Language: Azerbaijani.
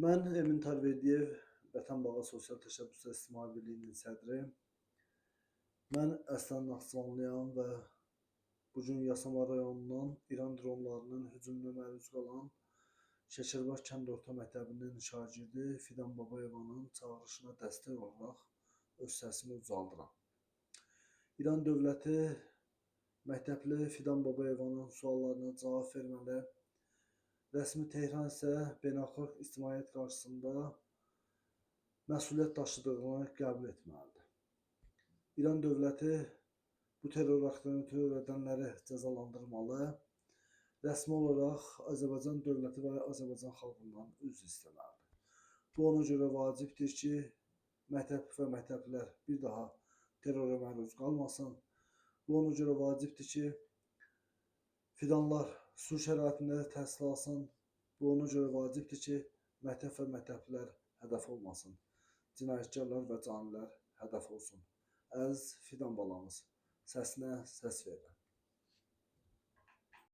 Mən Emin Tarverdiyev, Vətən Bağı Sosial Təşəbbüslər İctimai Birliyinin sədri. Mən əslən Naxçıvanlıyam və bugün Yasamal rayonundan İran dronlarının hücumuna məruz qalan Şəkərbaz kənd orta məktəbinin şagirdi Fidan Babayevanın çağırışına dəstək olaraq öz səsimi ucaldıram. İran dövləti məktəbli Fidan Babayevanın suallarına cavab verməli, rəsmi Tehran isə beynəlxalq ictimaiyyət qarşısında məsuliyyət daşıdığını qəbul etməlidir. İran dövləti bu terror aktını törədənləri cəzalandırmalı, rəsmi olaraq Azərbaycan dövləti və Azərbaycan xalqından üzr istəməlidir. Bu ona görə vacibdir ki, məktəb və məktəblilər bir daha terrora məruz qalmasın. Bu ona görə vacibdir ki, fidanlar su şəraitində təhsil alsın. Bu ona görə vacibdir ki, məktəb və məktəblilər hədəf olmasın. Cinayətkarlar və canilər hədəf olsun. Əziz fidan balamız, səsinə səs verin.